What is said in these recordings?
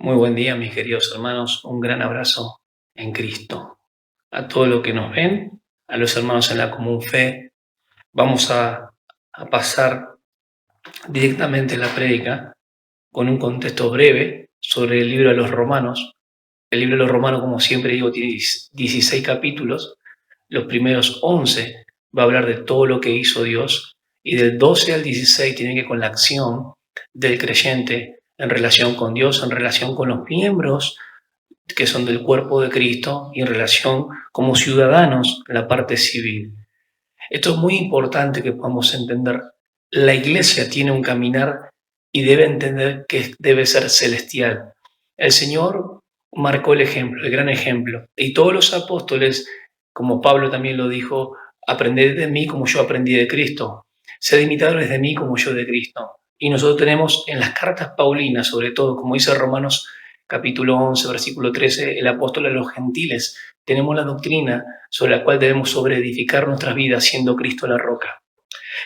Muy buen día, mis queridos hermanos. Un gran abrazo en Cristo. A todos los que nos ven, a los hermanos en la común fe, vamos a pasar directamente a la prédica con un contexto breve sobre el libro de los Romanos. El libro de los Romanos, como siempre digo, tiene 16 capítulos. Los primeros 11 va a hablar de todo lo que hizo Dios y del 12 al 16 tiene que ver con la acción del creyente en relación con Dios, en relación con los miembros que son del cuerpo de Cristo y en relación como ciudadanos en la parte civil. Esto es muy importante que podamos entender. La iglesia tiene un caminar y debe entender que debe ser celestial. El Señor marcó el ejemplo, el gran ejemplo. Y todos los apóstoles, como Pablo también lo dijo, aprended de mí como yo aprendí de Cristo. Sed imitadores de mí como yo de Cristo. Y nosotros tenemos en las cartas paulinas, sobre todo, como dice Romanos capítulo 11, versículo 13, el apóstol a los gentiles, tenemos la doctrina sobre la cual debemos sobreedificar nuestras vidas, siendo Cristo la roca.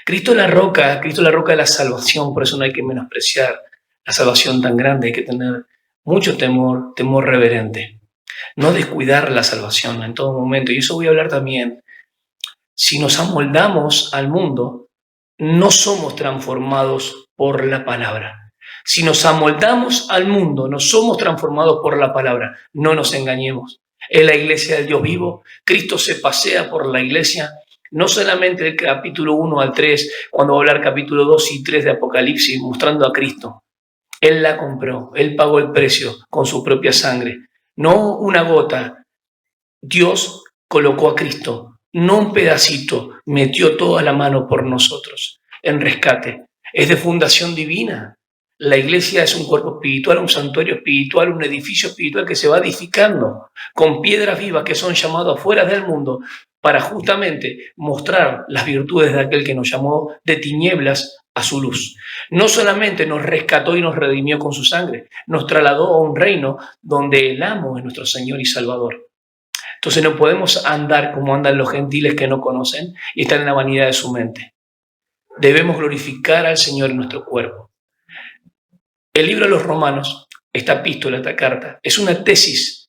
Cristo la roca de la salvación, por eso no hay que menospreciar la salvación tan grande, hay que tener mucho temor reverente. No descuidar la salvación en todo momento. Y eso voy a hablar también. Si nos amoldamos al mundo, no somos transformados por la palabra. Si nos amoldamos al mundo, no somos transformados por la palabra. No nos engañemos. Es la iglesia del Dios vivo. Cristo se pasea por la iglesia. No solamente del capítulo 1 al 3, cuando va a hablar capítulo 2 y 3 de Apocalipsis, mostrando a Cristo. Él la compró, Él pagó el precio con su propia sangre. No una gota. Dios colocó a Cristo, no un pedacito, metió toda la mano por nosotros en rescate. Es de fundación divina. La iglesia es un cuerpo espiritual, un santuario espiritual, un edificio espiritual que se va edificando con piedras vivas que son llamadas afuera del mundo para justamente mostrar las virtudes de aquel que nos llamó de tinieblas a su luz. No solamente nos rescató y nos redimió con su sangre, nos trasladó a un reino donde el amo es nuestro Señor y Salvador. Entonces no podemos andar como andan los gentiles que no conocen y están en la vanidad de su mente. Debemos glorificar al Señor en nuestro cuerpo. El libro de los Romanos, esta epístola, esta carta, es una tesis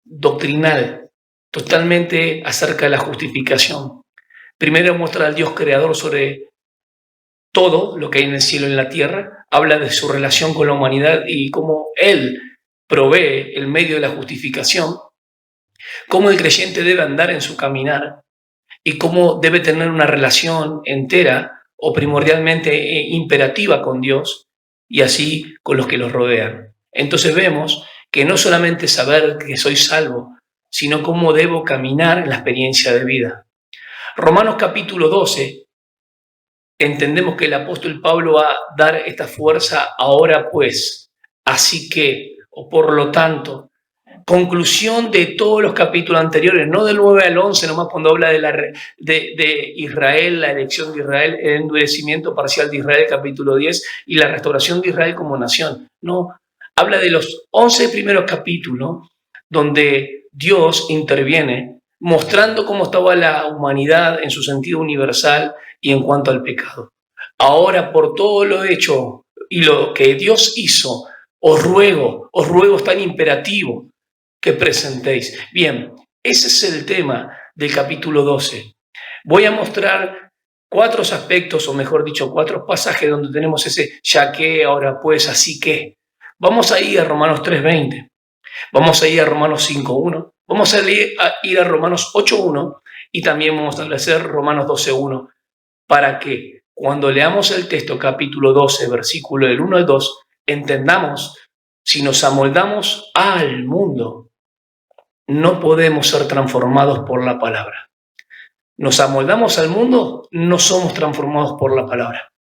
doctrinal totalmente acerca de la justificación. Primero muestra al Dios creador sobre todo lo que hay en el cielo y en la tierra, habla de su relación con la humanidad y cómo Él provee el medio de la justificación, cómo el creyente debe andar en su caminar y cómo debe tener una relación entera o primordialmente imperativa con Dios y así con los que los rodean. Entonces vemos que no solamente saber que soy salvo, sino cómo debo caminar en la experiencia de vida. Romanos capítulo 12, entendemos que el apóstol Pablo va a dar esta fuerza ahora pues, así que, o por lo tanto, conclusión de todos los capítulos anteriores, no del 9 al 11, nomás cuando habla de Israel, la elección de Israel, el endurecimiento parcial de Israel, capítulo 10, y la restauración de Israel como nación. No, habla de los 11 primeros capítulos donde Dios interviene mostrando cómo estaba la humanidad en su sentido universal y en cuanto al pecado. Ahora, por todo lo hecho y lo que Dios hizo, os ruego, es tan imperativo que presentéis. Bien, ese es el tema del capítulo 12. Voy a mostrar 4 aspectos, o mejor dicho, 4 pasajes donde tenemos ese ya que, ahora pues, así que. Vamos a ir a Romanos 3:20, vamos a ir a Romanos 5:1, vamos a ir a Romanos 8:1 y también vamos a hacer Romanos 12:1 para que cuando leamos el texto capítulo 12, versículo del 1 al 2, entendamos si nos amoldamos al mundo, no podemos ser transformados por la palabra. Nos amoldamos al mundo, no somos transformados por la palabra.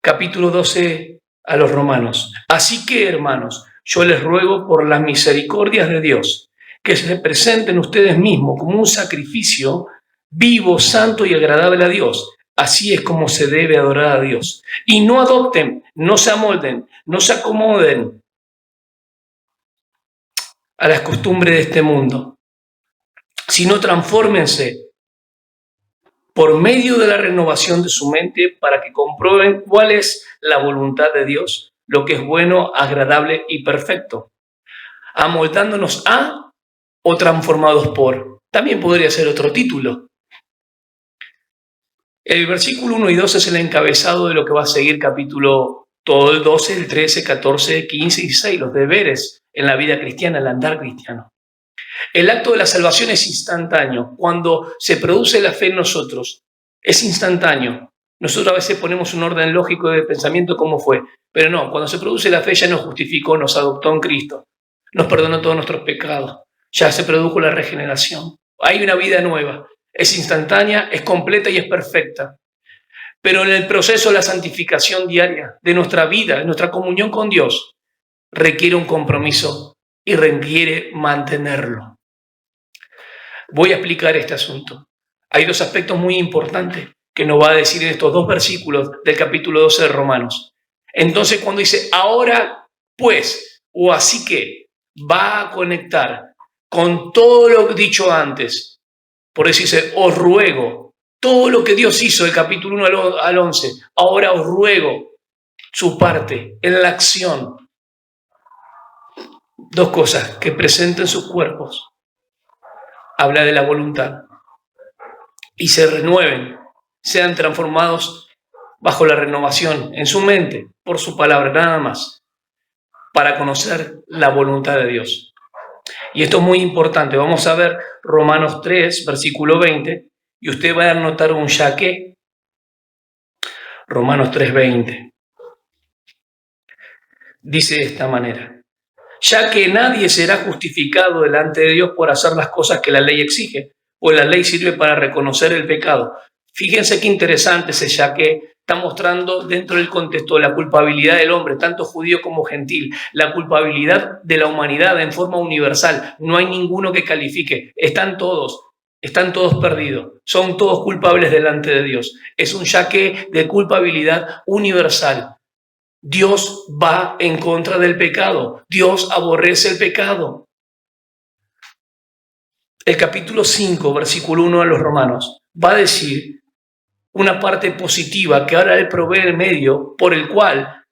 Capítulo 12 a los Romanos. Así que, hermanos, yo les ruego por las misericordias de Dios que se presenten ustedes mismos como un sacrificio vivo, santo y agradable a Dios. Así es como se debe adorar a Dios. Y no adopten, no se amolden, no se acomoden a las costumbres de este mundo, sino transfórmense por medio de la renovación de su mente para que comprueben cuál es la voluntad de Dios, lo que es bueno, agradable y perfecto. amoldándonos a o transformados por. También podría ser otro título. El versículo 1 y 2 es el encabezado de lo que va a seguir capítulo todo el 12, el 13, 14, 15 y 16, los deberes en la vida cristiana, el andar cristiano. El acto de la salvación es instantáneo. Cuando se produce la fe en nosotros, es instantáneo. Nosotros a veces ponemos un orden lógico de pensamiento cómo fue, pero no, cuando se produce la fe ya nos justificó, nos adoptó en Cristo, nos perdonó todos nuestros pecados, ya se produjo la regeneración. Hay una vida nueva, es instantánea, es completa y es perfecta. Pero en el proceso de la santificación diaria de nuestra vida, de nuestra comunión con Dios, requiere un compromiso y requiere mantenerlo. Voy a explicar este asunto. Hay dos aspectos muy importantes que nos va a decir en estos dos versículos del capítulo 12 de Romanos. Entonces, cuando dice ahora pues, o así que, va a conectar con todo lo dicho antes. Por eso dice, os ruego, todo lo que Dios hizo del capítulo 1 al 11, ahora os ruego su parte en la acción. Dos cosas, que presenten sus cuerpos. Habla de la voluntad. Y se renueven, sean transformados bajo la renovación en su mente, por su palabra, nada más, para conocer la voluntad de Dios. Y esto es muy importante. Vamos a ver Romanos 3, versículo 20, y usted va a anotar un ya que. Romanos 3, 20. Dice de esta manera. Ya que nadie será justificado delante de Dios por hacer las cosas que la ley exige, pues la ley sirve para reconocer el pecado. Fíjense qué interesante ese ya que está mostrando dentro del contexto de la culpabilidad del hombre, tanto judío como gentil, la culpabilidad de la humanidad en forma universal. No hay ninguno que califique, están todos perdidos, son todos culpables delante de Dios. Es un ya que de culpabilidad universal. Dios va en contra del pecado. Dios aborrece el pecado. El capítulo 5, versículo 1 de los Romanos, va a decir una parte positiva que ahora Él provee el medio por el cual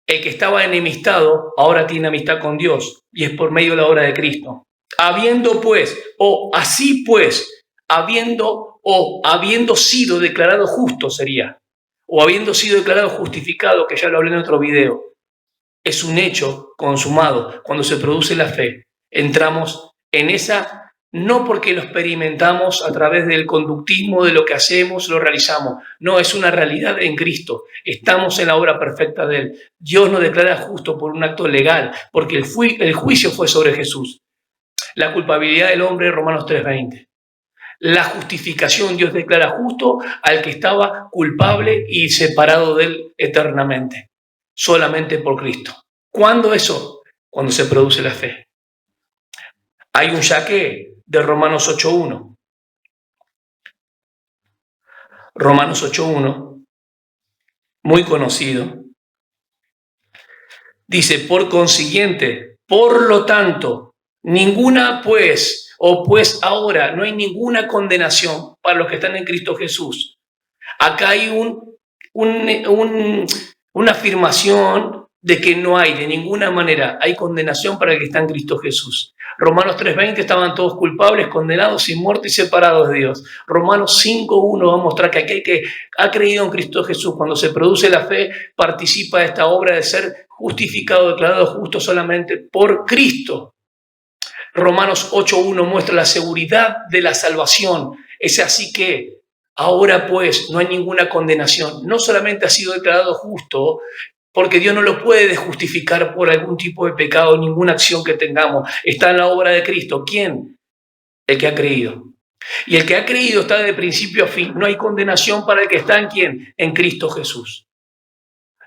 el que estaba enemistado ahora tiene amistad con Dios, y es por medio de la obra de Cristo. Habiendo pues, o así pues, habiendo sido declarado justo sería, o habiendo sido declarado justificado, que ya lo hablé en otro video. Es un hecho consumado. Cuando se produce la fe, entramos en esa, no porque lo experimentamos a través del conductismo de lo que hacemos, lo realizamos. No, es una realidad en Cristo. Estamos en la obra perfecta de Él. Dios nos declara justo por un acto legal, porque el juicio fue sobre Jesús. La culpabilidad del hombre, Romanos 3:20. La justificación, Dios declara justo al que estaba culpable y separado de Él eternamente. Solamente por Cristo. ¿Cuándo eso? Cuando se produce la fe. Hay un ya que de Romanos 8.1. Romanos 8.1, muy conocido. Dice, por consiguiente, por lo tanto, ninguna pues, o pues ahora, no hay ninguna condenación para los que están en Cristo Jesús. Acá hay una afirmación de que no hay de ninguna manera, hay condenación para el que está en Cristo Jesús. Romanos 3.20 estaban todos culpables, condenados, sin muerte y separados de Dios. Romanos 5.1 va a mostrar que aquel que ha creído en Cristo Jesús, cuando se produce la fe, participa de esta obra de ser justificado, declarado justo solamente por Cristo. Romanos 8.1 muestra la seguridad de la salvación. Es así que ahora pues no hay ninguna condenación. No solamente ha sido declarado justo, porque Dios no lo puede justificar por algún tipo de pecado, ninguna acción que tengamos. Está en la obra de Cristo. ¿Quién? El que ha creído. Y el que ha creído está de principio a fin. No hay condenación para el que está en ¿quién? En Cristo Jesús.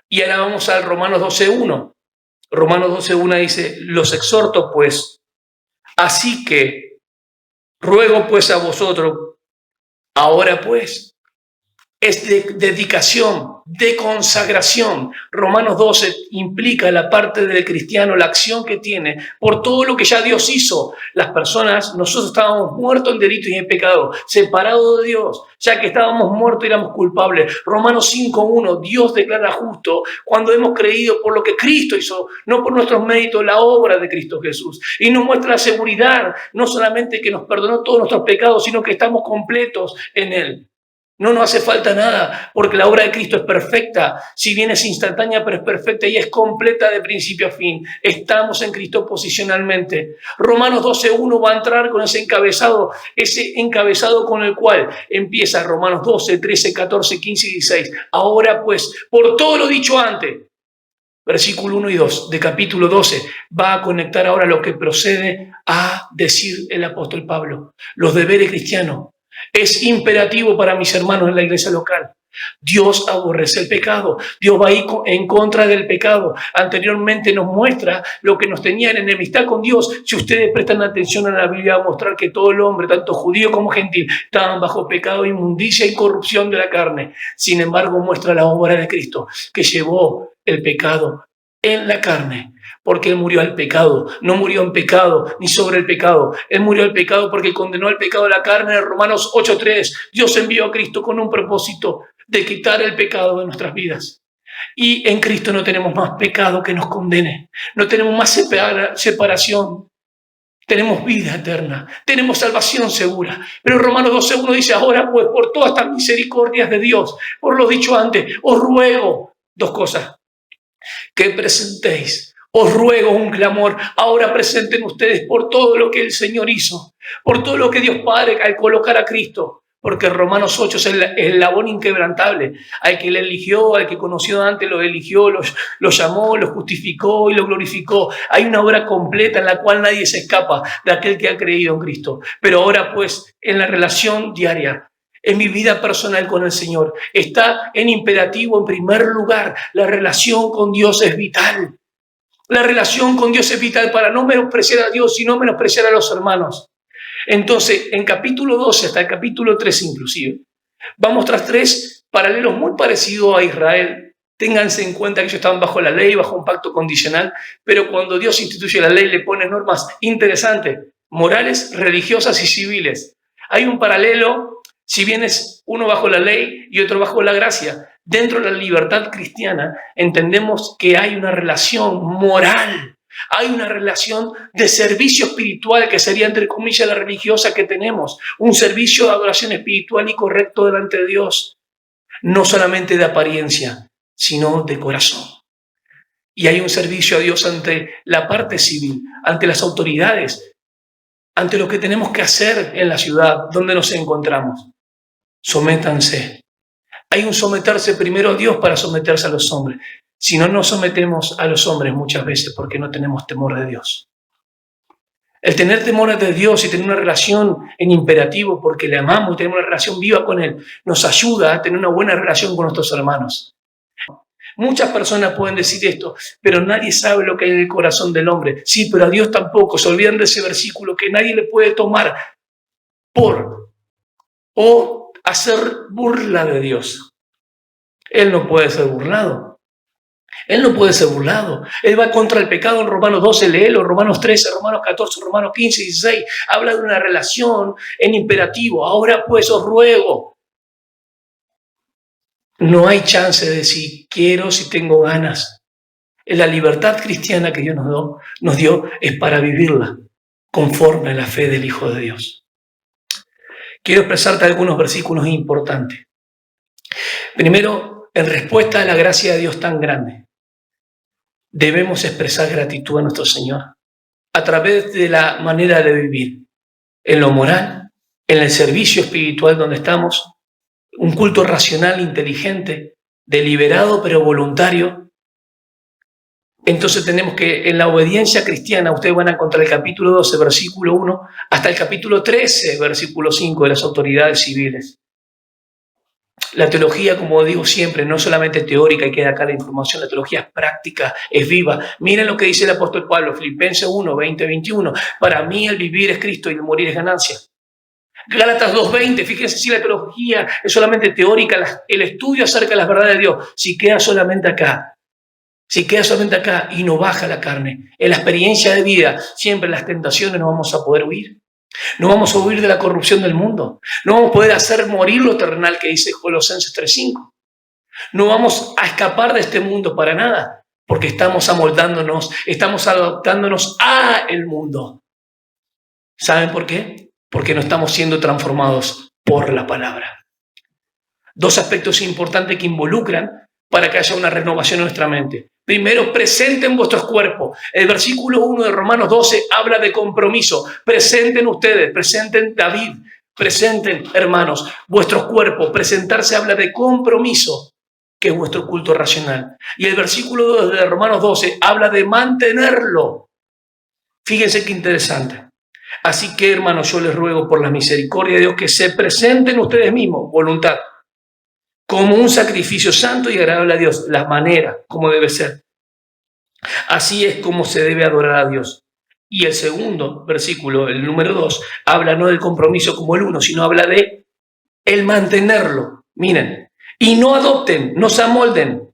Y ahora vamos al Romanos 12.1. Romanos 12.1 dice, los exhorto pues, así que ruego pues a vosotros, ahora pues, es de dedicación, de consagración. Romanos 12 implica la parte del cristiano, la acción que tiene por todo lo que ya Dios hizo. Las personas, nosotros estábamos muertos en delitos y en pecado, separados de Dios, ya que estábamos muertos y éramos culpables. Romanos 5:1, Dios declara justo cuando hemos creído por lo que Cristo hizo, no por nuestros méritos, la obra de Cristo Jesús. Y nos muestra la seguridad, no solamente que nos perdonó todos nuestros pecados, sino que estamos completos en Él. No nos hace falta nada, porque la obra de Cristo es perfecta. Si bien es instantánea, pero es perfecta y es completa de principio a fin. Estamos en Cristo posicionalmente. Romanos 12:1 va a entrar con ese encabezado con el cual empieza Romanos 12, 13, 14, 15 y 16. Ahora pues, por todo lo dicho antes, versículo 1 y 2 de capítulo 12, va a conectar ahora lo que procede a decir el apóstol Pablo. Los deberes cristianos. Es imperativo para mis hermanos en la iglesia local. Dios aborrece el pecado. Dios va a ir en contra del pecado. Anteriormente nos muestra lo que nos tenía en enemistad con Dios. Si ustedes prestan atención a la Biblia, va a mostrar que todo el hombre, tanto judío como gentil, estaban bajo pecado, inmundicia y corrupción de la carne. Sin embargo, muestra la obra de Cristo, que llevó el pecado en la carne. Porque Él murió al pecado, no murió en pecado ni sobre el pecado. Él murió al pecado porque condenó al pecado de la carne. En Romanos 8:3, Dios envió a Cristo con un propósito de quitar el pecado de nuestras vidas. Y en Cristo no tenemos más pecado que nos condene, no tenemos más separación. Tenemos vida eterna, tenemos salvación segura. Pero Romanos 12:1 dice, ahora pues por todas estas misericordias de Dios, por lo dicho antes, os ruego dos cosas, que presentéis. Os ruego un clamor, ahora presenten ustedes por todo lo que el Señor hizo, por todo lo que Dios Padre al colocar a Cristo, porque Romanos 8 es el labor inquebrantable, al que le eligió, al que conoció antes, lo eligió, lo llamó, lo justificó y lo glorificó. Hay una obra completa en la cual nadie se escapa de aquel que ha creído en Cristo. Pero ahora pues, en la relación diaria, en mi vida personal con el Señor, está en imperativo, en primer lugar, la relación con Dios es vital. La relación con Dios es vital para no menospreciar a Dios, sino menospreciar a los hermanos. Entonces, en capítulo 12 hasta el capítulo 13 inclusive, va a mostrar tres paralelos muy parecidos a Israel. Ténganse en cuenta que ellos estaban bajo la ley, bajo un pacto condicional, pero cuando Dios instituye la ley le pone normas interesantes, morales, religiosas y civiles. Hay un paralelo, si bien es uno bajo la ley y otro bajo la gracia. Dentro de la libertad cristiana entendemos que hay una relación moral, hay una relación de servicio espiritual que sería entre comillas la religiosa que tenemos, un servicio de adoración espiritual y correcto delante de Dios, no solamente de apariencia, sino de corazón. Y hay un servicio a Dios ante la parte civil, ante las autoridades, ante lo que tenemos que hacer en la ciudad donde nos encontramos. Sométanse. Hay un someterse primero a Dios para someterse a los hombres. Si no nos sometemos a los hombres muchas veces porque no tenemos temor de Dios. El tener temor de Dios y tener una relación en imperativo porque le amamos y tenemos una relación viva con Él, nos ayuda a tener una buena relación con nuestros hermanos. Muchas personas pueden decir esto, pero nadie sabe lo que hay en el corazón del hombre. Sí, pero a Dios tampoco. Se olvidan de ese versículo que nadie le puede tomar o hacer burla de Dios. Él no puede ser burlado. Él no puede ser burlado. Él va contra el pecado en Romanos 12, léelo, Romanos 13, Romanos 14, Romanos 15, 16. Habla de una relación en imperativo. Ahora pues os ruego. No hay chance de si quiero, si tengo ganas. La libertad cristiana que Dios nos dio es para vivirla conforme a la fe del Hijo de Dios. Quiero expresarte algunos versículos importantes. Primero, en respuesta a la gracia de Dios tan grande, debemos expresar gratitud a nuestro Señor a través de la manera de vivir, en lo moral, en el servicio espiritual donde estamos, un culto racional, inteligente, deliberado pero voluntario. Entonces tenemos que en la obediencia cristiana, ustedes van a encontrar el capítulo 12, versículo 1, hasta el capítulo 13, versículo 5 de las autoridades civiles. La teología, como digo siempre, no solamente teórica y queda acá la información, la teología es práctica, es viva. Miren lo que dice el apóstol Pablo, Filipenses 1, 20, 21. Para mí el vivir es Cristo y el morir es ganancia. Gálatas 2:20, fíjense si la teología es solamente teórica, el estudio acerca de las verdades de Dios, si queda solamente acá y no baja la carne, en la experiencia de vida, siempre en las tentaciones no vamos a poder huir. No vamos a huir de la corrupción del mundo. No vamos a poder hacer morir lo terrenal que dice Colosenses 3:5. No vamos a escapar de este mundo para nada, porque estamos amoldándonos, estamos adaptándonos a el mundo. ¿Saben por qué? Porque no estamos siendo transformados por la palabra. Dos aspectos importantes que involucran para que haya una renovación en nuestra mente. Primero, presenten vuestros cuerpos. El versículo 1 de Romanos 12 habla de compromiso. Presenten ustedes, presenten David, presenten, hermanos, vuestros cuerpos. Presentarse habla de compromiso, que es vuestro culto racional. Y el versículo 2 de Romanos 12 habla de mantenerlo. Fíjense qué interesante. Así que, hermanos, yo les ruego por la misericordia de Dios que se presenten ustedes mismos, voluntad, como un sacrificio santo y agradable a Dios, la manera como debe ser. Así es como se debe adorar a Dios. Y el segundo versículo, el número 2, habla no del compromiso como el 1, sino habla de el mantenerlo. Miren, y no adopten, no se amolden,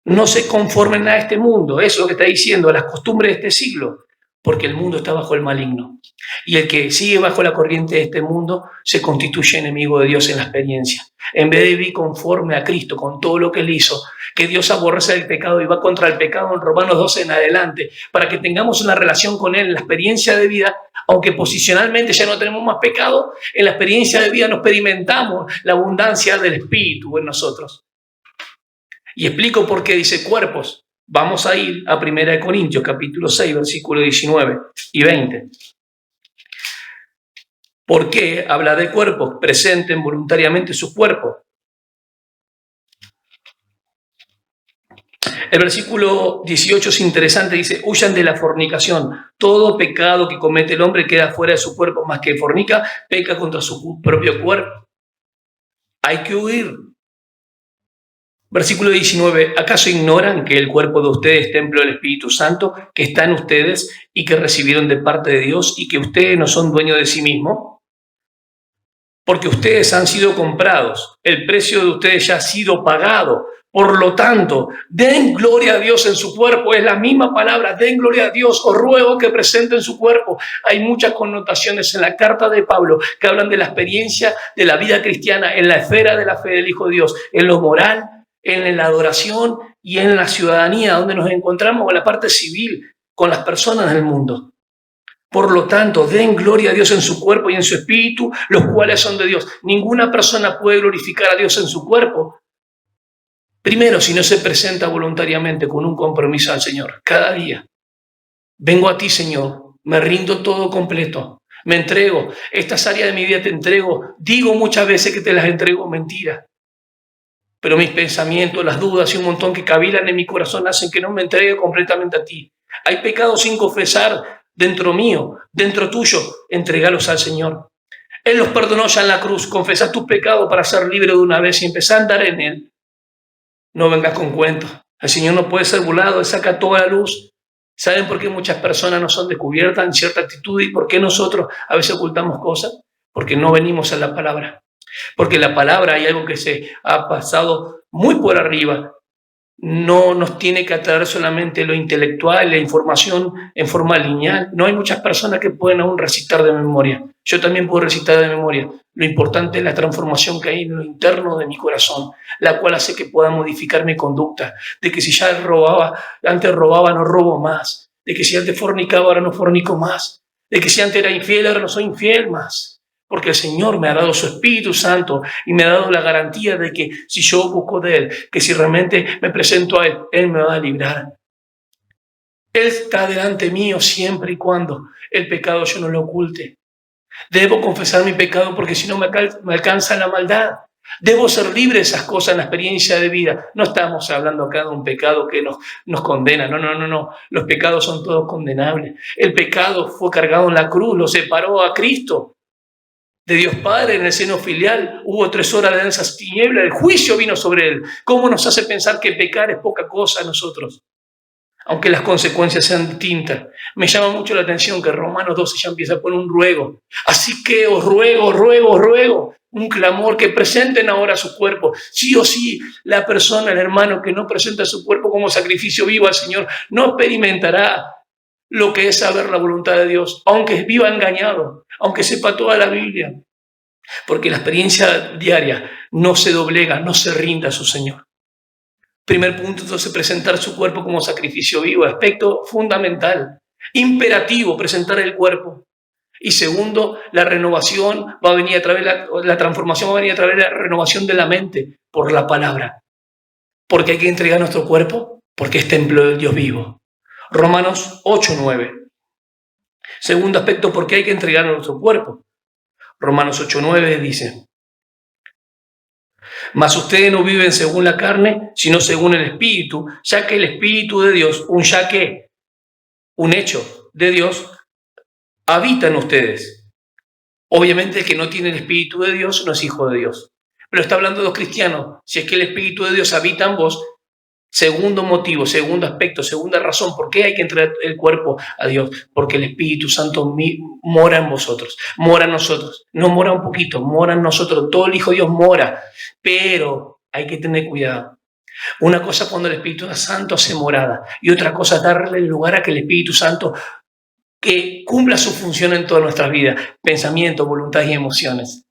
no se conformen a este mundo. Eso es lo que está diciendo, a las costumbres de este siglo, porque el mundo está bajo el maligno. Y el que sigue bajo la corriente de este mundo se constituye enemigo de Dios en la experiencia. En vez de vivir conforme a Cristo, con todo lo que Él hizo, que Dios aborrece el pecado y va contra el pecado en Romanos 12 en adelante, para que tengamos una relación con Él en la experiencia de vida, aunque posicionalmente ya no tenemos más pecado, en la experiencia de vida nos experimentamos la abundancia del Espíritu en nosotros. Y explico por qué dice cuerpos. Vamos a ir a 1 Corintios, capítulo 6, versículos 19 y 20. ¿Por qué habla de cuerpos? Presenten voluntariamente sus cuerpos. El versículo 18 es interesante, dice, huyan de la fornicación. Todo pecado que comete el hombre queda fuera de su cuerpo, más que fornica, peca contra su propio cuerpo. Hay que huir. Versículo 19, ¿acaso ignoran que el cuerpo de ustedes es templo del Espíritu Santo, que está en ustedes y que recibieron de parte de Dios y que ustedes no son dueños de sí mismos? Porque ustedes han sido comprados, el precio de ustedes ya ha sido pagado. Por lo tanto, den gloria a Dios en su cuerpo. Es la misma palabra, den gloria a Dios. Os ruego que presenten su cuerpo. Hay muchas connotaciones en la carta de Pablo que hablan de la experiencia de la vida cristiana en la esfera de la fe del Hijo de Dios, en lo moral, en la adoración y en la ciudadanía, donde nos encontramos en la parte civil con las personas del mundo. Por lo tanto, den gloria a Dios en su cuerpo y en su espíritu, los cuales son de Dios. Ninguna persona puede glorificar a Dios en su cuerpo. Primero, si no se presenta voluntariamente con un compromiso al Señor, cada día. Vengo a ti, Señor, me rindo todo completo, me entrego. Estas áreas de mi vida te entrego. Digo muchas veces que te las entrego mentiras. Pero mis pensamientos, las dudas y un montón que cavilan en mi corazón hacen que no me entregue completamente a ti. Hay pecados sin confesar dentro mío, dentro tuyo, entregalos al Señor. Él los perdonó ya en la cruz. Confesá tus pecados para ser libre de una vez y empezar a andar en Él. No vengas con cuentos. El Señor no puede ser burlado, Él saca toda la luz. ¿Saben por qué muchas personas no son descubiertas en cierta actitud y por qué nosotros a veces ocultamos cosas? Porque no venimos a la palabra. Porque la palabra hay algo que se ha pasado muy por arriba. No nos tiene que atraer solamente lo intelectual, la información en forma lineal. No hay muchas personas que pueden aún recitar de memoria. Yo también puedo recitar de memoria. Lo importante es la transformación que hay en lo interno de mi corazón, la cual hace que pueda modificar mi conducta. De que si ya antes robaba, no robo más. De que si antes fornicaba, ahora no fornico más. De que si antes era infiel, ahora no soy infiel más. Porque el Señor me ha dado su Espíritu Santo y me ha dado la garantía de que si yo busco de Él, que si realmente me presento a Él, Él me va a librar. Él está delante mío siempre y cuando el pecado yo no lo oculte. Debo confesar mi pecado porque si no me alcanza la maldad. Debo ser libre de esas cosas en la experiencia de vida. No estamos hablando acá de un pecado que nos condena. No. Los pecados son todos condenables. El pecado fue cargado en la cruz, lo separó a Cristo de Dios Padre en el seno filial. Hubo 3 horas de densas tinieblas, el juicio vino sobre Él. ¿Cómo nos hace pensar que pecar es poca cosa a nosotros? aunque las consecuencias sean distintas. Me llama mucho la atención que Romanos 12 ya empieza con un ruego. Así que os ruego, un clamor, que presenten ahora su cuerpo. Sí o sí, la persona, el hermano que no presenta su cuerpo como sacrificio vivo al Señor, no experimentará lo que es saber la voluntad de Dios, aunque viva engañado, aunque sepa toda la Biblia, porque la experiencia diaria no se doblega, no se rinde a su Señor. Primer punto, entonces, presentar su cuerpo como sacrificio vivo, aspecto fundamental, imperativo, presentar el cuerpo. Y segundo, la renovación va a venir a través de la transformación, va a venir a través de la renovación de la mente por la palabra. ¿Por qué hay que entregar nuestro cuerpo? Porque es templo del Dios vivo. Romanos 8:9. Segundo aspecto, ¿por qué hay que entregar nuestro cuerpo? Romanos 8:9 dice: mas ustedes no viven según la carne, sino según el Espíritu, ya que el Espíritu de Dios, un hecho de Dios, habita en ustedes. Obviamente el que no tiene el Espíritu de Dios no es hijo de Dios. Pero está hablando de los cristianos. Si es que el Espíritu de Dios habita en vos, segundo motivo, segundo aspecto, segunda razón, ¿por qué hay que entregar el cuerpo a Dios? Porque el Espíritu Santo mora en vosotros, mora en nosotros. No mora un poquito, mora en nosotros. Todo el Hijo de Dios mora. Pero hay que tener cuidado. Una cosa cuando el Espíritu Santo hace morada y otra cosa darle lugar a que el Espíritu Santo que cumpla su función en todas nuestras vidas, pensamientos, voluntades y emociones,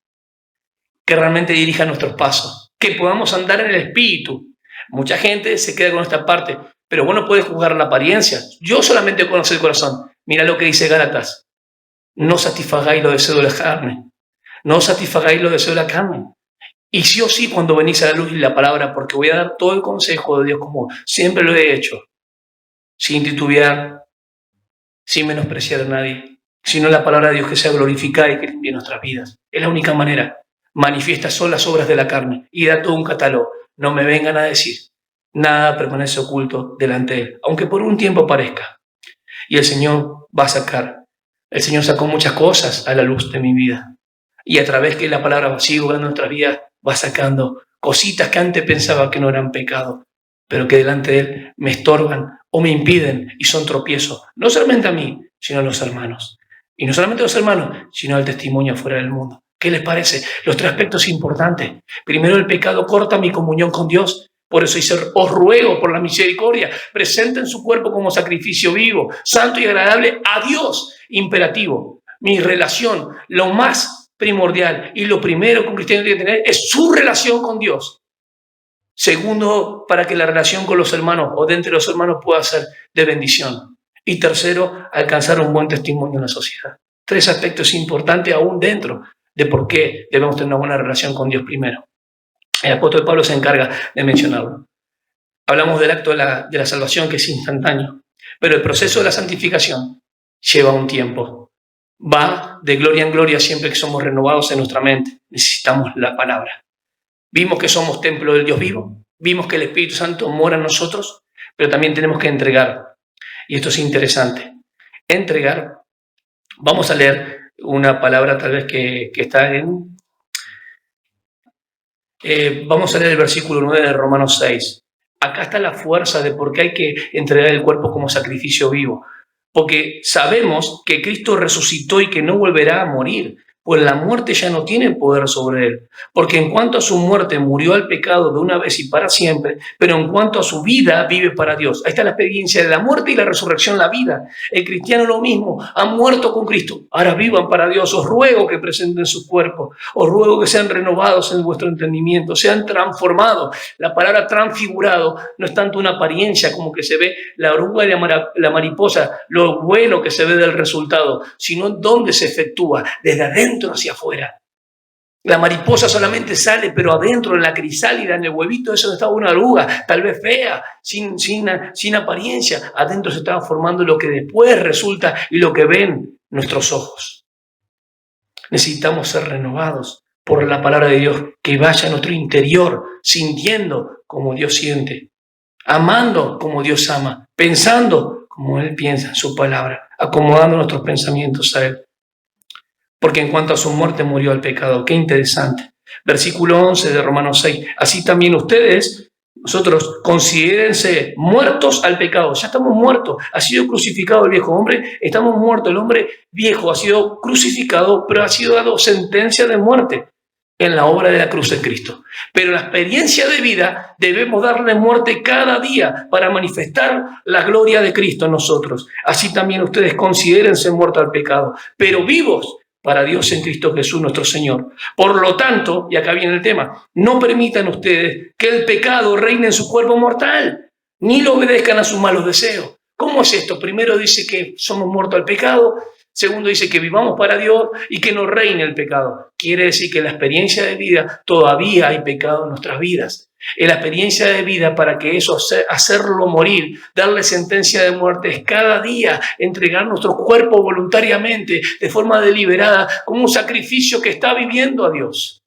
que realmente dirija nuestros pasos, que podamos andar en el Espíritu. Mucha gente se queda con esta parte, pero vos no puedes juzgar la apariencia. Yo solamente conozco el corazón. Mira lo que dice Gálatas: no satisfagáis los deseos de la carne, no satisfagáis los deseos de la carne. Y sí o sí, cuando venís a la luz y la palabra, porque voy a dar todo el consejo de Dios como siempre lo he hecho, sin titubear, sin menospreciar a nadie, sino la palabra de Dios que sea glorificada y que limpie nuestras vidas. Es la única manera. Manifiesta son las obras de la carne y da todo un catálogo. No me vengan a decir, nada permanece oculto delante de Él, aunque por un tiempo parezca. Y el Señor va a sacar. El Señor sacó muchas cosas a la luz de mi vida. Y a través que la palabra sigue obrando en nuestras vidas, va sacando cositas que antes pensaba que no eran pecado, pero que delante de Él me estorban o me impiden y son tropiezos, no solamente a mí, sino a los hermanos. Y no solamente a los hermanos, sino al testimonio fuera del mundo. ¿Qué les parece? Los tres aspectos importantes. Primero, el pecado corta mi comunión con Dios. Por eso dice: os ruego por la misericordia, presenten su cuerpo como sacrificio vivo, santo y agradable a Dios. Imperativo. Mi relación, lo más primordial y lo primero que un cristiano tiene que tener es su relación con Dios. Segundo, para que la relación con los hermanos o de entre los hermanos pueda ser de bendición. Y tercero, alcanzar un buen testimonio en la sociedad. Tres aspectos importantes aún dentro de por qué debemos tener una buena relación con Dios primero. El apóstol Pablo se encarga de mencionarlo. Hablamos del acto de la salvación, que es instantáneo, pero el proceso de la santificación lleva un tiempo. Va de gloria en gloria siempre que somos renovados en nuestra mente. Necesitamos la palabra. Vimos que somos templo del Dios vivo, vimos que el Espíritu Santo mora en nosotros, pero también tenemos que entregar. Y esto es interesante. Entregar. Vamos a leer una palabra tal vez que está en... vamos a leer el versículo 9 de Romanos 6. Acá está la fuerza de por qué hay que entregar el cuerpo como sacrificio vivo. Porque sabemos que Cristo resucitó y que no volverá a morir, pues la muerte ya no tiene poder sobre Él. Porque en cuanto a su muerte murió al pecado de una vez y para siempre, pero en cuanto a su vida vive para Dios. Ahí está la experiencia de la muerte y la resurrección, la vida. El cristiano lo mismo, ha muerto con Cristo, ahora vivan para Dios. Os ruego que presenten sus cuerpos, os ruego que sean renovados en vuestro entendimiento, sean transformados. La palabra transfigurado no es tanto una apariencia como que se ve la oruga y la mariposa, lo bueno que se ve del resultado, sino dónde se efectúa, desde adentro hacia afuera. La mariposa solamente sale, pero adentro, en la crisálida, en el huevito, eso estaba una oruga, tal vez fea, sin apariencia. Adentro se estaba formando lo que después resulta y lo que ven nuestros ojos. Necesitamos ser renovados por la palabra de Dios, que vaya a nuestro interior, sintiendo como Dios siente, amando como Dios ama, pensando como Él piensa en su palabra, acomodando nuestros pensamientos a Él. Porque en cuanto a su muerte murió al pecado. Qué interesante. Versículo 11 de Romanos 6. Así también ustedes, nosotros considérense muertos al pecado. Ya estamos muertos. Ha sido crucificado el viejo hombre. Estamos muertos. El hombre viejo ha sido crucificado, pero ha sido dado sentencia de muerte en la obra de la cruz de Cristo. Pero en la experiencia de vida debemos darle muerte cada día para manifestar la gloria de Cristo en nosotros. Así también ustedes considérense muertos al pecado, pero vivos para Dios en Cristo Jesús nuestro Señor. Por lo tanto, y acá viene el tema, no permitan ustedes que el pecado reine en su cuerpo mortal, ni lo obedezcan a sus malos deseos. ¿Cómo es esto? Primero dice que somos muertos al pecado, segundo dice que vivamos para Dios y que no reine el pecado. Quiere decir que en la experiencia de vida todavía hay pecado en nuestras vidas. En la experiencia de vida, para que eso, hacerlo morir, darle sentencia de muerte, es cada día entregar nuestro cuerpo voluntariamente, de forma deliberada, como un sacrificio que está viviendo a Dios.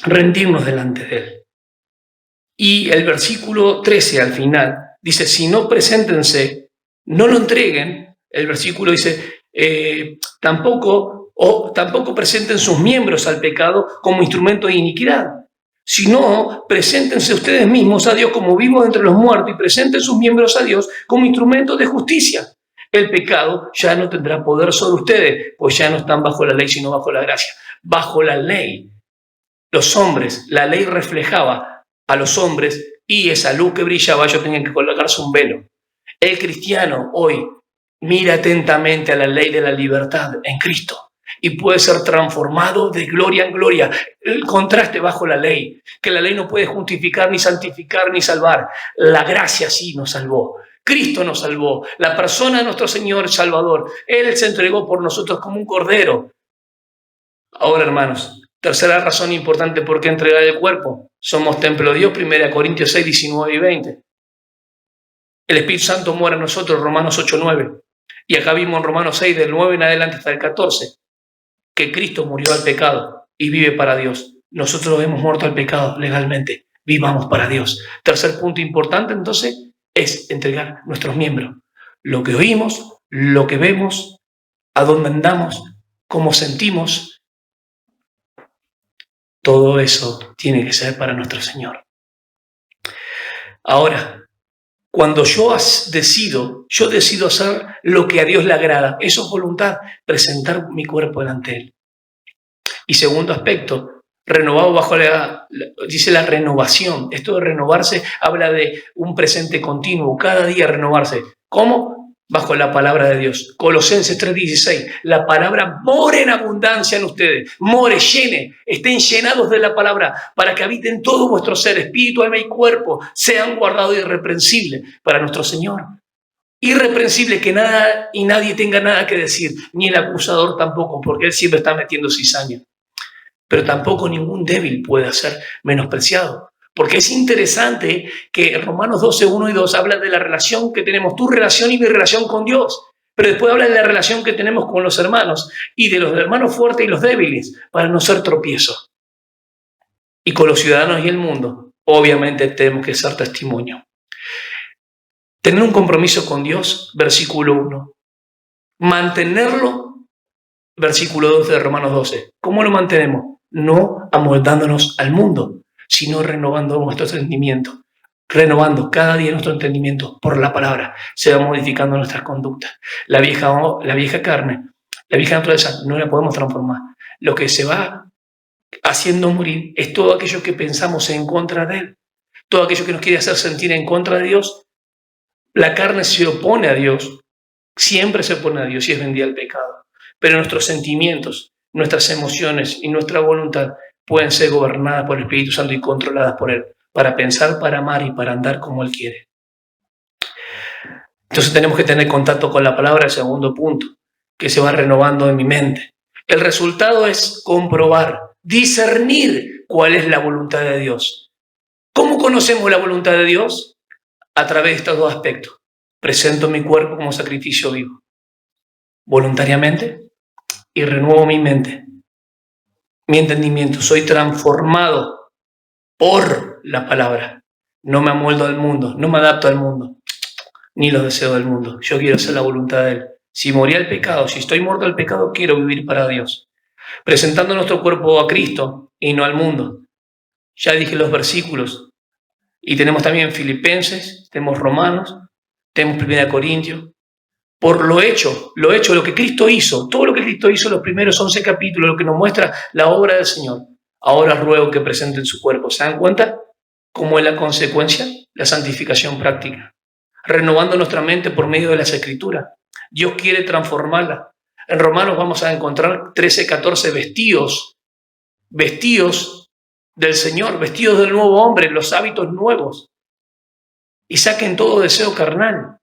Rendirnos delante de Él. Y el versículo 13 al final dice, si no, preséntense, no lo entreguen. El versículo dice, tampoco presenten sus miembros al pecado como instrumento de iniquidad. Sino, preséntense ustedes mismos a Dios como vivos entre los muertos y presenten sus miembros a Dios como instrumentos de justicia. El pecado ya no tendrá poder sobre ustedes, pues ya no están bajo la ley, sino bajo la gracia. Bajo la ley, los hombres, la ley reflejaba a los hombres y esa luz que brillaba, ellos tenían que colocarse un velo. El cristiano hoy mira atentamente a la ley de la libertad en Cristo y puede ser transformado de gloria en gloria. El contraste bajo la ley, que la ley no puede justificar, ni santificar, ni salvar. La gracia sí nos salvó. Cristo nos salvó. La persona de nuestro Señor Salvador. Él se entregó por nosotros como un cordero. Ahora, hermanos, tercera razón importante por qué entregar el cuerpo. Somos templo de Dios, 1 Corintios 6, 19 y 20. El Espíritu Santo mora en nosotros, Romanos 8, 9. Y acá vimos en Romanos 6, del 9 en adelante hasta el 14. Que Cristo murió al pecado y vive para Dios. Nosotros hemos muerto al pecado legalmente, vivamos para Dios. Tercer punto importante entonces es entregar nuestros miembros. Lo que oímos, lo que vemos, a dónde andamos, cómo sentimos, todo eso tiene que ser para nuestro Señor. Ahora, cuando yo decido hacer lo que a Dios le agrada, eso es voluntad, presentar mi cuerpo delante de Él. Y segundo aspecto, renovado bajo dice la renovación. Esto de renovarse habla de un presente continuo, cada día renovarse. ¿Cómo? Bajo la palabra de Dios. Colosenses 3:16, la palabra more en abundancia en ustedes, more, llene, estén llenados de la palabra para que habiten todo vuestro ser, espíritu, alma y cuerpo, sean guardados irreprensibles para nuestro Señor. Irreprensible, que nada y nadie tenga nada que decir, ni el acusador tampoco, porque él siempre está metiendo cizaña. Pero tampoco ningún débil puede ser menospreciado. Porque es interesante que en Romanos 12, 1 y 2 habla de la relación que tenemos, tu relación y mi relación con Dios. Pero después habla de la relación que tenemos con los hermanos y de los hermanos fuertes y los débiles para no ser tropiezos. Y con los ciudadanos y el mundo, obviamente tenemos que ser testimonio. Tener un compromiso con Dios, versículo 1. Mantenerlo, versículo 2 de Romanos 12. ¿Cómo lo mantenemos? No amoldándonos al mundo, sino renovando nuestro entendimiento. Renovando cada día nuestro entendimiento por la palabra. Se va modificando nuestras conductas. La vieja carne, la vieja naturaleza, no la podemos transformar. Lo que se va haciendo morir es todo aquello que pensamos en contra de Él. Todo aquello que nos quiere hacer sentir en contra de Dios. La carne se opone a Dios. Siempre se opone a Dios y es vendida al pecado. Pero nuestros sentimientos, nuestras emociones y nuestra voluntad pueden ser gobernadas por el Espíritu Santo y controladas por Él, para pensar, para amar y para andar como Él quiere. Entonces tenemos que tener contacto con la palabra, el segundo punto, que se va renovando en mi mente. El resultado es comprobar, discernir cuál es la voluntad de Dios. ¿Cómo conocemos la voluntad de Dios? A través de estos dos aspectos. Presento mi cuerpo como sacrificio vivo, voluntariamente, y renuevo mi mente, mi entendimiento. Soy transformado por la palabra. No me amoldo al mundo, no me adapto al mundo, ni los deseos del mundo. Yo quiero hacer la voluntad de Él. Si morí al pecado, si estoy muerto al pecado, quiero vivir para Dios. Presentando nuestro cuerpo a Cristo y no al mundo. Ya dije los versículos. Y tenemos también Filipenses, tenemos Romanos, tenemos 1 Corintios. Por lo hecho, lo que Cristo hizo, todo lo que Cristo hizo en los primeros 11 capítulos, lo que nos muestra la obra del Señor. Ahora ruego que presenten su cuerpo. ¿Se dan cuenta cómo es la consecuencia? La santificación práctica. Renovando nuestra mente por medio de las Escrituras. Dios quiere transformarla. En Romanos vamos a encontrar 13, 14 vestidos del Señor, vestidos del nuevo hombre, los hábitos nuevos. Y saquen todo deseo carnal.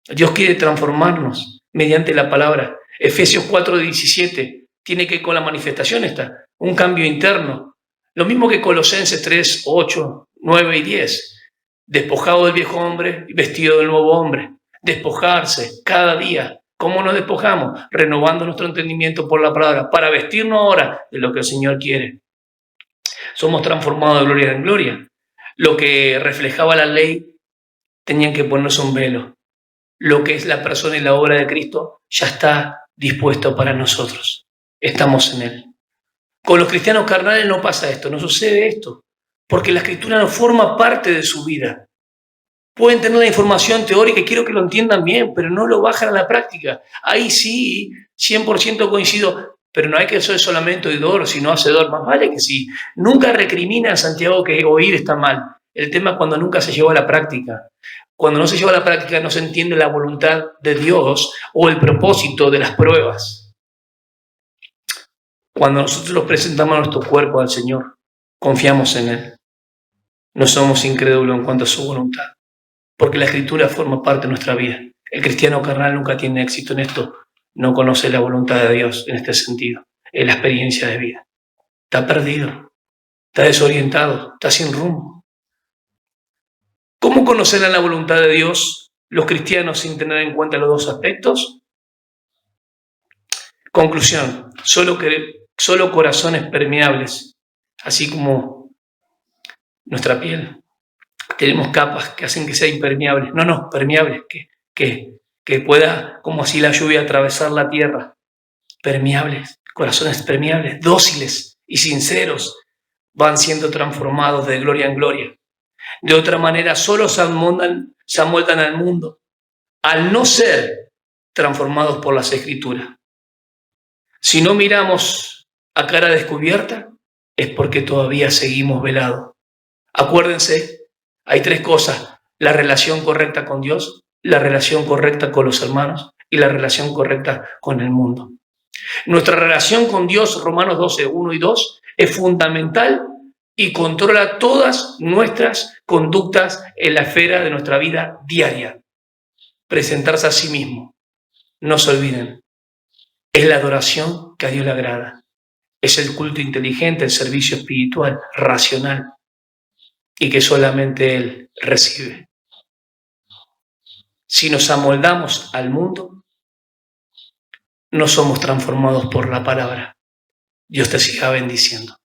Dios quiere transformarnos mediante la palabra. Efesios 4:17 tiene que con la manifestación está un cambio interno. Lo mismo que Colosenses 3, 8, 9 y 10. Despojado del viejo hombre y vestido del nuevo hombre. Despojarse cada día. ¿Cómo nos despojamos? Renovando nuestro entendimiento por la palabra para vestirnos ahora de lo que el Señor quiere. Somos transformados de gloria en gloria. Lo que reflejaba la ley tenían que ponerse un velo. Lo que es la persona y la obra de Cristo ya está dispuesto para nosotros. Estamos en Él. Con los cristianos carnales no pasa esto, no sucede esto, porque la Escritura no forma parte de su vida. Pueden tener la información teórica y quiero que lo entiendan bien, pero no lo bajan a la práctica. Ahí sí, 100% coincido, pero no hay que ser solamente oidor, sino hacedor. Más vale que sí. Nunca recrimina a Santiago que oír está mal. El tema es cuando nunca se llevó a la práctica. Cuando no se lleva a la práctica no se entiende la voluntad de Dios o el propósito de las pruebas. Cuando nosotros presentamos nuestro cuerpo al Señor, confiamos en Él. No somos incrédulos en cuanto a su voluntad, porque la Escritura forma parte de nuestra vida. El cristiano carnal nunca tiene éxito en esto, no conoce la voluntad de Dios en este sentido, en la experiencia de vida. Está perdido, está desorientado, está sin rumbo. ¿Cómo conocerán la voluntad de Dios los cristianos sin tener en cuenta los dos aspectos? Conclusión, solo corazones permeables, así como nuestra piel. Tenemos capas que hacen que sea impermeable. No, permeable, que pueda, como así la lluvia, atravesar la tierra. Permeables, corazones permeables, dóciles y sinceros, van siendo transformados de gloria en gloria. De otra manera, solo se amoldan al mundo, al no ser transformados por las Escrituras. Si no miramos a cara descubierta, es porque todavía seguimos velados. Acuérdense, hay 3 cosas: la relación correcta con Dios, la relación correcta con los hermanos y la relación correcta con el mundo. Nuestra relación con Dios, Romanos 12, 1 y 2, es fundamental y controla todas nuestras conductas en la esfera de nuestra vida diaria. Presentarse a sí mismo. No se olviden. Es la adoración que a Dios le agrada. Es el culto inteligente, el servicio espiritual, racional, y que solamente Él recibe. Si nos amoldamos al mundo, no somos transformados por la palabra. Dios te siga bendiciendo.